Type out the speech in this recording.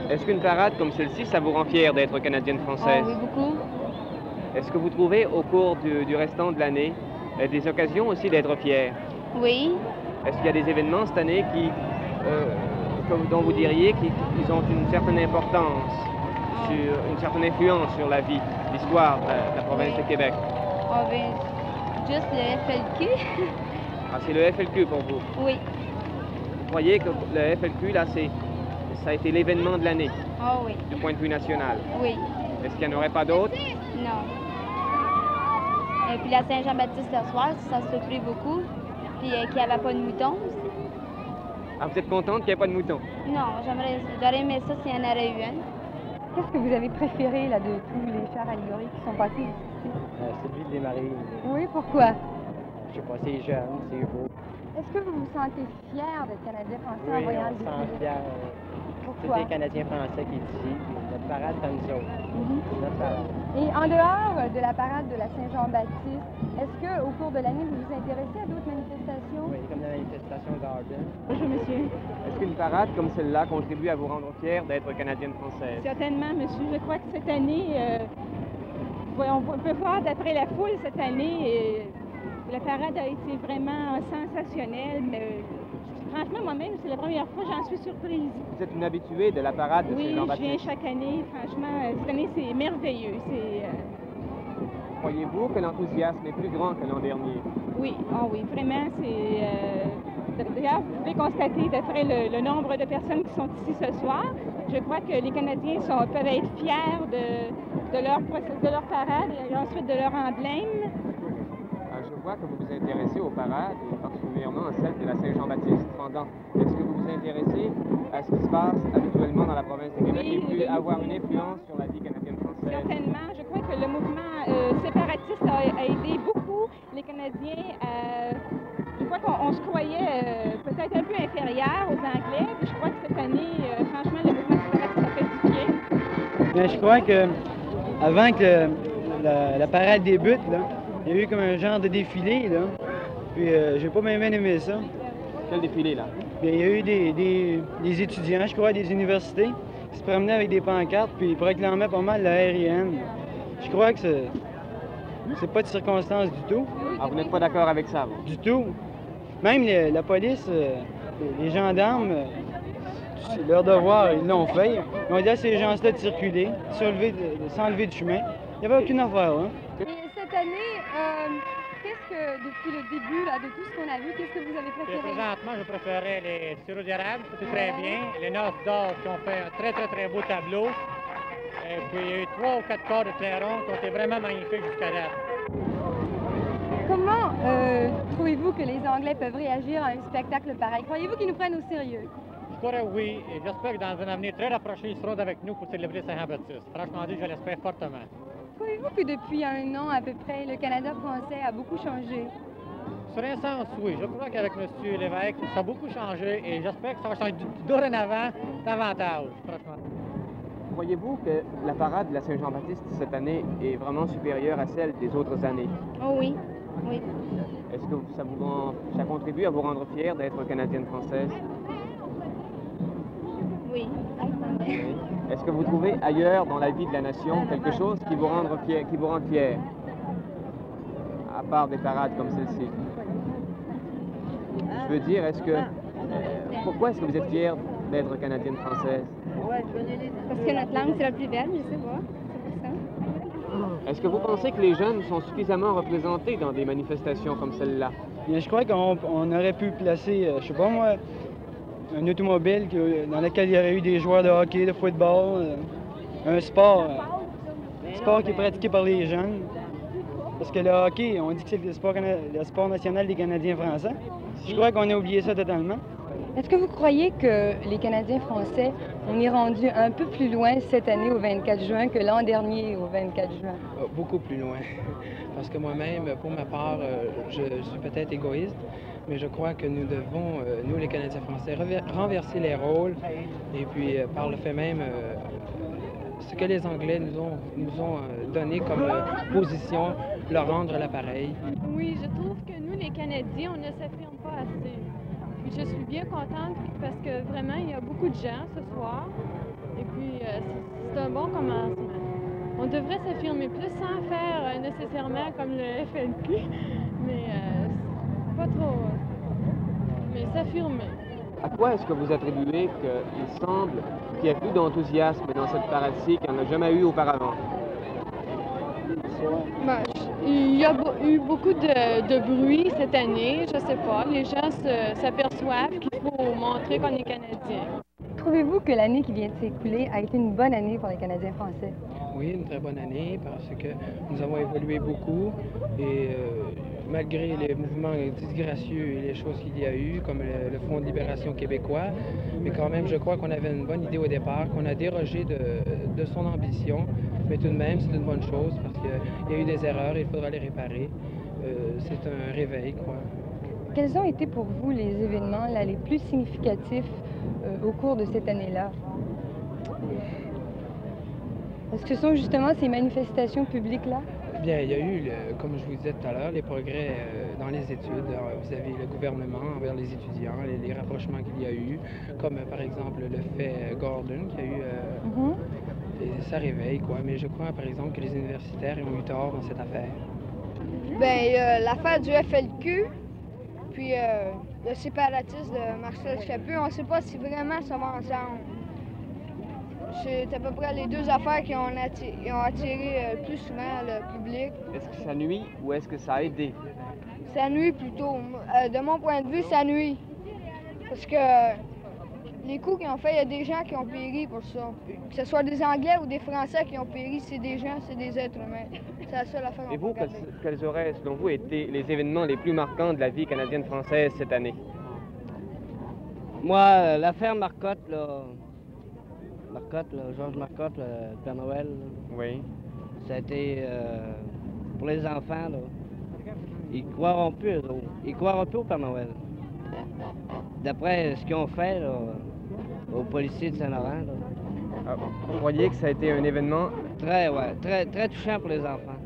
Est-ce qu'une parade comme celle-ci, ça vous rend fière d'être canadienne Oh française? oui, beaucoup. Est-ce que vous trouvez au cours du restant de l'année des occasions aussi d'être fière? Oui. Est-ce qu'il y a des événements cette année dont vous diriez qu'ils ont une certaine importance, une certaine influence sur la vie, l'histoire de la province Oui. de Québec? Oh ben, juste le FLQ. Ah, c'est le FLQ pour vous. Oui. Vous croyez que le FLQ, là, ça a été l'événement de l'année, Oh oui. du point de vue national? Oui. Est-ce qu'il n'y en aurait pas d'autres? Non. Et puis la Saint-Jean-Baptiste ce soir, ça se plaît beaucoup. Puis qu'il n'y avait pas de moutons aussi. Ah, vous êtes contente qu'il n'y ait pas de moutons? Non, j'aurais aimé ça s'il y en aurait eu un. Qu'est-ce que vous avez préféré là, de tous les chars allégoriques qui sont passés ici? Celui des marines. Oui, pourquoi? Je sais pas, c'est jeune, c'est beau. Est-ce que vous vous sentez fier d'être Canadien français en Oui, voyant on le se sent défilé? fiers. Pourquoi? Tous les Canadiens français qui sont ici. Notre parade, c'est nous autres. C'est notre parade. Et en dehors de la parade de la Saint-Jean-Baptiste, est-ce qu'au cours de l'année, vous vous intéressez à d'autres manifestations? Oui, comme la manifestation Garden. Bonjour, monsieur. Est-ce qu'une parade comme celle-là contribue à vous rendre fière d'être canadienne française? Certainement, monsieur. Je crois que cette année, on peut voir d'après la foule cette année, la parade a été vraiment sensationnelle. Mais franchement, moi-même, c'est la première fois, j'en suis surprise. Vous êtes une habituée de la parade de Oui, je viens Saint-Jean-Baptiste. chaque année. Franchement, cette année, c'est merveilleux. Croyez-vous que l'enthousiasme est plus grand que l'an dernier? Oui, oui, vraiment, D'ailleurs, vous pouvez constater, d'après le nombre de personnes qui sont ici ce soir, je crois que les Canadiens peuvent être fiers de leur parade et ensuite de leur emblème. Je vois que vous vous intéressez aux parades, et particulièrement à celle de la Saint-Jean-Baptiste. Cependant, est-ce que vous vous intéressez à ce qui se passe habituellement dans la province de Québec Oui, et puis avoir une influence sur la vie canadienne-française? Certainement. Je crois que le mouvement séparatiste a aidé beaucoup les Canadiens Je crois qu'on se croyait peut-être un peu inférieur aux Anglais. Puis je crois que cette année, franchement, le mouvement séparatiste a fait du bien. Mais je crois que avant que la parade débute, là, il y a eu comme un genre de défilé, là. Puis j'ai pas bien aimé ça. Quel défilé, là? Puis il y a eu des étudiants, je crois, des universités, qui se promenaient avec des pancartes, puis ils réclamaient pas mal l'aérienne. Je crois que c'est pas de circonstance du tout. Ah, vous n'êtes pas d'accord avec ça, vous? Du tout. Même la police, les gendarmes, c'est leur devoir, ils l'ont fait. Ils ont dit à ces gens-là de circuler, sans lever de chemin. Il n'y avait aucune affaire, hein. Et cette année, qu'est-ce que, depuis le début là, de tout ce qu'on a vu, qu'est-ce que vous avez préféré? Présentement, je préférais les sirop d'érable, c'était très bien. Les noces d'or qui ont fait un très beau tableau. Et puis il y a eu 3 ou 4 corps de clairon qui ont été vraiment magnifiques jusqu'à date. Comment trouvez-vous que les Anglais peuvent réagir à un spectacle pareil? Croyez-vous qu'ils nous prennent au sérieux? Je crois oui, et j'espère que dans un avenir très rapproché, ils seront avec nous pour célébrer Saint-Jean-Baptiste. Franchement dit, je l'espère fortement. Trouvez-vous que depuis un an à peu près, le Canada français a beaucoup changé? Sur un sens, oui. Je crois qu'avec M. Lévesque, ça a beaucoup changé et j'espère que ça va changer dorénavant davantage, franchement. Croyez-vous que la parade de la Saint-Jean-Baptiste cette année est vraiment supérieure à celle des autres années? Oh oui. Oui. Est-ce que ça contribue à vous rendre fière d'être canadienne française? Oui. Est-ce que vous trouvez ailleurs dans la vie de la nation quelque chose qui vous rend fier? À part des parades comme celle-ci. Je veux dire, pourquoi est-ce que vous êtes fière d'être canadienne française? Parce que notre langue, c'est la plus belle, je sais pas. C'est pour ça. Est-ce que vous pensez que les jeunes sont suffisamment représentés dans des manifestations comme celle-là? Bien, je crois qu'on aurait pu placer, je sais pas moi, un automobile dans lequel il y aurait eu des joueurs de hockey, de football, un sport qui est pratiqué par les jeunes. Parce que le hockey, on dit que c'est le sport national des Canadiens français. Je crois qu'on a oublié ça totalement. Est-ce que vous croyez que les Canadiens français, on est rendu un peu plus loin cette année au 24 juin que l'an dernier au 24 juin? Beaucoup plus loin. Parce que moi-même, pour ma part, je suis peut-être égoïste, mais je crois que nous devons, nous les Canadiens français, renverser les rôles et puis par le fait même, ce que les Anglais nous ont donné comme position, leur rendre l'appareil. Oui, je trouve que nous, les Canadiens, on ne s'affirme pas assez. Puis je suis bien contente parce que vraiment, il y a beaucoup de gens ce soir. Et puis, c'est un bon commencement. On devrait s'affirmer plus sans faire nécessairement comme le FLQ, mais pas trop. Mais s'affirmer. À quoi est-ce que vous attribuez qu'il semble qu'il y ait plus d'enthousiasme dans cette parade-ci qu'il n'y en a jamais eu auparavant? Ben, il y a eu beaucoup de bruit cette année, je sais pas. Les gens s'aperçoivent qu'il faut montrer qu'on est Canadien. Trouvez-vous que l'année qui vient de s'écouler a été une bonne année pour les Canadiens français? Oui, une très bonne année parce que nous avons évolué beaucoup et malgré les mouvements disgracieux et les choses qu'il y a eu, comme le Front de libération québécois, mais quand même, je crois qu'on avait une bonne idée au départ, qu'on a dérogé de son ambition, mais tout de même, c'est une bonne chose parce qu'il y a eu des erreurs et il faudra les réparer. C'est un réveil, quoi. Quels ont été pour vous les événements là, les plus significatifs au cours de cette année-là? Est-ce que ce sont justement ces manifestations publiques-là? Bien, il y a eu, comme je vous disais tout à l'heure, les progrès dans les études vis-à-vis le gouvernement envers les étudiants, les rapprochements qu'il y a eu, comme par exemple le fait Gordon qui a eu... et ça réveille, quoi. Mais je crois, par exemple, que les universitaires ont eu tort dans cette affaire. Bien, l'affaire du FLQ, puis le séparatisme de Marcel Chaput, on ne sait pas si vraiment ça va ensemble. C'est à peu près les deux affaires qui ont attiré plus souvent le public. Est-ce que ça nuit ou est-ce que ça a aidé? Ça nuit plutôt. De mon point de vue, ça nuit. Parce que les coups qu'ils ont fait, il y a des gens qui ont péri pour ça. Que ce soit des Anglais ou des Français qui ont péri, c'est des gens, c'est des êtres humains. C'est la seule affaire. Et vous, quels auraient, selon vous, été les événements les plus marquants de la vie canadienne-française cette année? Moi, l'affaire Marcotte, là... Georges Marcotte, le Père Noël. Là. Oui. Ça a été pour les enfants, là. Ils croiront plus, eux autres. Ils croiront plus au Père Noël. D'après ce qu'ils ont fait, là, aux policiers de Saint-Laurent, là. Ah, vous croyez que ça a été un événement? Très touchant pour les enfants.